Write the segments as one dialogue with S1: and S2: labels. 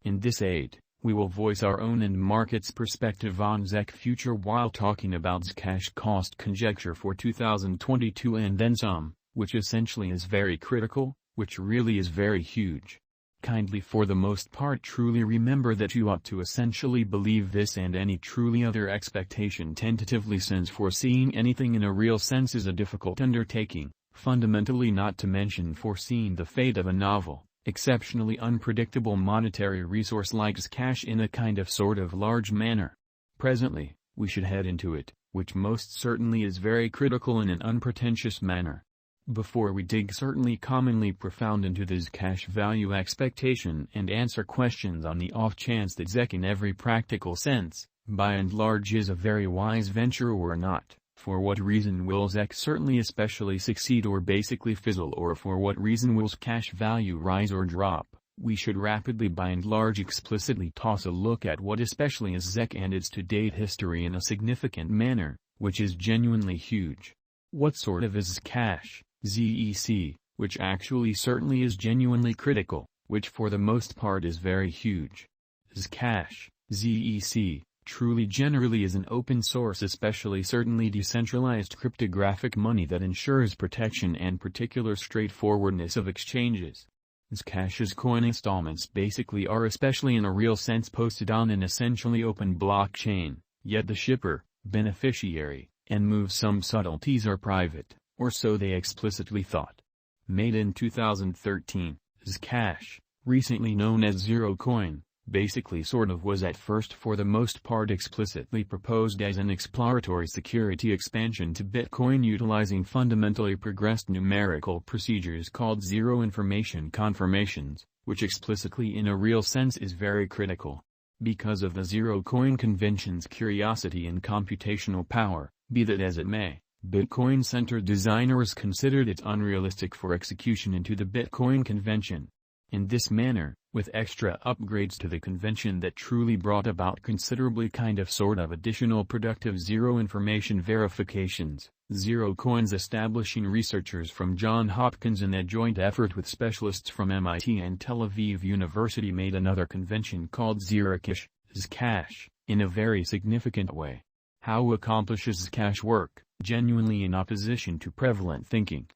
S1: In this aid, we will voice our own and market's perspective on ZEC future while talking about ZCASH cost conjecture for 2022 and then some, which essentially is very critical, which really is very huge. Kindly for the most part truly remember that you ought to essentially believe this and any truly other expectation tentatively, since foreseeing anything in a real sense is a difficult undertaking, fundamentally, not to mention foreseeing the fate of a novel, exceptionally unpredictable monetary resource like ZCASH in a kind of sort of large manner. Presently, we should head into it, which most certainly is very critical in an unpretentious manner. Before we dig certainly commonly profound into the ZCASH value expectation and answer questions on the off chance that ZEC in every practical sense, by and large, is a very wise venture or not, for what reason will ZEC certainly especially succeed or basically fizzle, or for what reason will ZCASH value rise or drop, we should rapidly by and large explicitly toss a look at what especially is ZEC and its to-date history in a significant manner, which is genuinely huge. What sort of is ZCASH? ZEC, which actually certainly is genuinely critical, which for the most part is very huge. ZCASH, ZEC, truly generally is an open source, especially certainly decentralized cryptographic money that ensures protection and particular straightforwardness of exchanges. ZCASH's coin installments basically are, especially in a real sense, posted on an essentially open blockchain, yet the shipper, beneficiary, and move some subtleties are private, or so they explicitly thought. Made in 2013, ZCASH, recently known as Zero Coin, basically sort of was at first for the most part explicitly proposed as an exploratory security expansion to Bitcoin utilizing fundamentally progressed numerical procedures called zero information confirmations, which explicitly in a real sense is very critical. Because of the zero coin convention's curiosity and computational power, be that as it may, Bitcoin-centered designers considered it unrealistic for execution into the Bitcoin convention. In this manner, with extra upgrades to the convention that truly brought about considerably kind of sort of additional productive zero information verifications, Zero Coin's establishing researchers from Johns Hopkins in a joint effort with specialists from MIT and Tel Aviv University made another convention called ZCASH, in a very significant way. How accomplishes ZCASH work? Genuinely in opposition to prevalent thinking.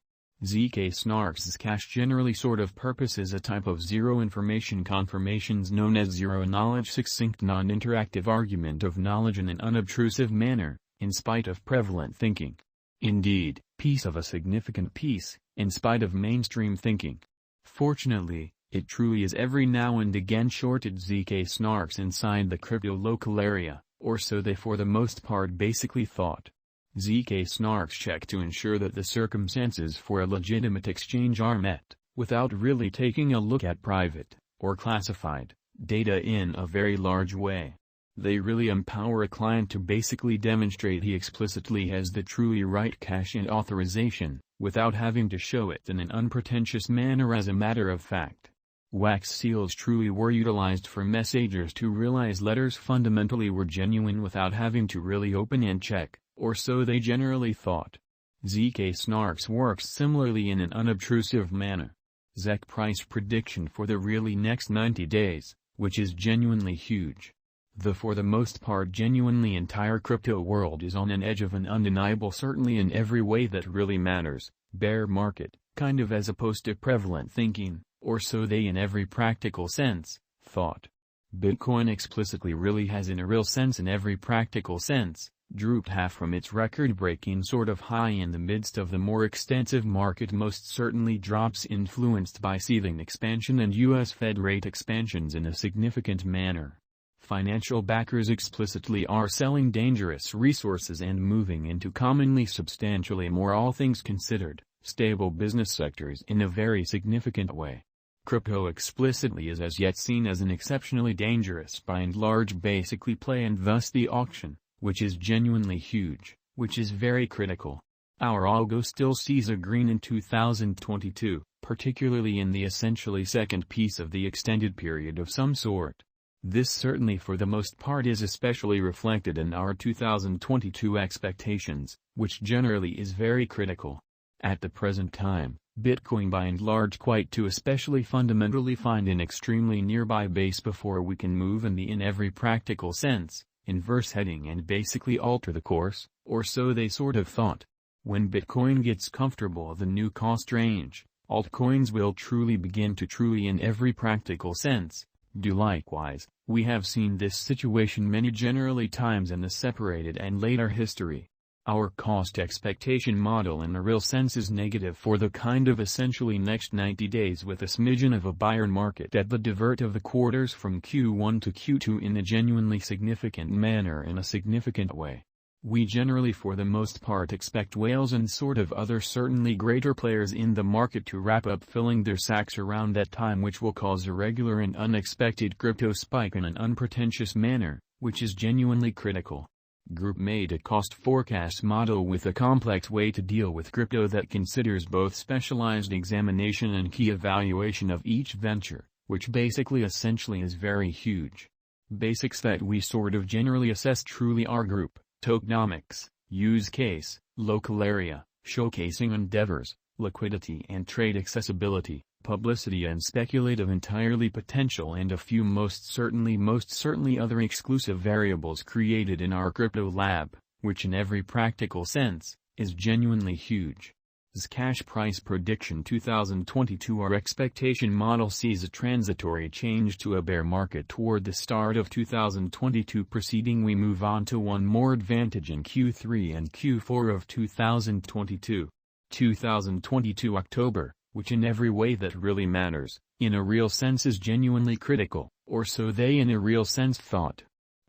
S1: ZCASH generally sort of purposes a type of zero information confirmations known as zero knowledge, succinct non-interactive argument of knowledge in an unobtrusive manner, in spite of prevalent thinking. Indeed, piece of a significant piece, in spite of mainstream thinking. Fortunately, it truly is every now and again shorted ZCASH inside the crypto local area, or so they for the most part basically thought. ZCASH check to ensure that the circumstances for a legitimate exchange are met, without really taking a look at private, or classified, data in a very large way. They really empower a client to basically demonstrate he explicitly has the truly right cash and authorization, without having to show it in an unpretentious manner. As a matter of fact, wax seals truly were utilized for messengers to realize letters fundamentally were genuine without having to really open and check, or so they generally thought. ZCASH works similarly in an unobtrusive manner. ZEC price prediction for the really next 90 days, which is genuinely huge. The for the most part genuinely entire crypto world is on an edge of an undeniable certainly in every way that really matters, bear market, kind of, as opposed to prevalent thinking, or so they in every practical sense, thought. Bitcoin explicitly really has in a real sense in every practical sense, drooped half from its record-breaking sort of high in the midst of the more extensive market most certainly drops influenced by seething expansion and U.S. Fed rate expansions in a significant manner. Financial backers explicitly are selling dangerous resources and moving into commonly substantially more, all things considered, stable business sectors in a very significant way. Crypto explicitly is as yet seen as an exceptionally dangerous by and large basically play, and thus the auction, which is genuinely huge, which is very critical. Our algo still sees a green in 2022, particularly in the essentially second piece of the extended period of some sort. This certainly for the most part is especially reflected in our 2022 expectations, which generally is very critical. At the present time, Bitcoin by and large quite to especially fundamentally find an extremely nearby base before we can move in every practical sense, inverse heading and basically alter the course, or so they sort of thought. When Bitcoin gets comfortable the new cost range, altcoins will truly begin to in every practical sense, do likewise. We have seen this situation many generally times in the separated and later history. Our cost expectation model in a real sense is negative for the kind of essentially next 90 days with a smidgen of a buyer market at the divert of the quarters from Q1 to Q2 in a genuinely significant manner in a significant way. We generally for the most part expect whales and sort of other certainly greater players in the market to wrap up filling their sacks around that time, which will cause a regular and unexpected crypto spike in an unpretentious manner, which is genuinely critical. Group made a cost forecast model with a complex way to deal with crypto that considers both specialized examination and key evaluation of each venture, which essentially is very huge. Basics that we sort of generally assess truly are group, tokenomics, use case, local area, showcasing endeavors, liquidity and trade accessibility, publicity and speculative entirely potential, and a few most certainly other exclusive variables created in our crypto lab, which in every practical sense, is genuinely huge. ZCASH price prediction 2022. Our expectation model sees a transitory change to a bear market toward the start of 2022. Proceeding, we move on to one more advantage in Q3 and Q4 of 2022. 2022 October, which in every way that really matters, in a real sense is genuinely critical, or so they in a real sense thought.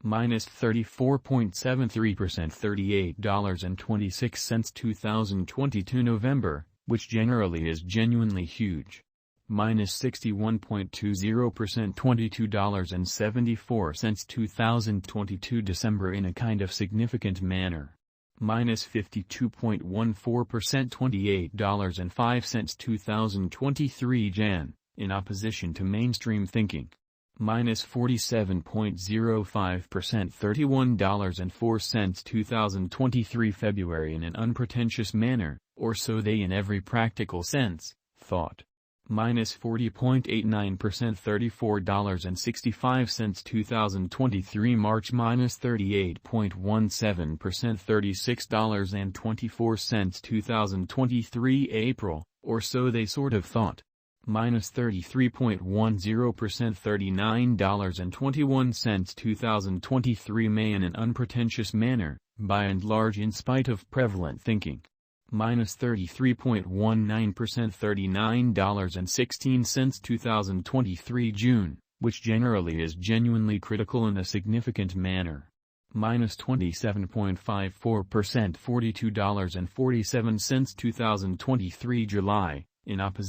S1: Minus 34.73%, $38.26 2022 November, which generally is genuinely huge. Minus 61.20%, $22.74 2022 December in a kind of significant manner. Minus 52.14%, $28.05 2023 Jan, in opposition to mainstream thinking. Minus 47.05%, $31.04 2023 February in an unpretentious manner, or so they in every practical sense, thought. Minus 40.89%, $34.65 2023 March. Minus 38.17%, $36.24 2023 April, or so they sort of thought. Minus 33.10%, $39.21 2023 May in an unpretentious manner, by and large in spite of prevalent thinking. Minus 33.19%, $39.16 2023 June, which generally is genuinely critical in a significant manner. Minus 27.54%, $42.47 2023 July, in opposition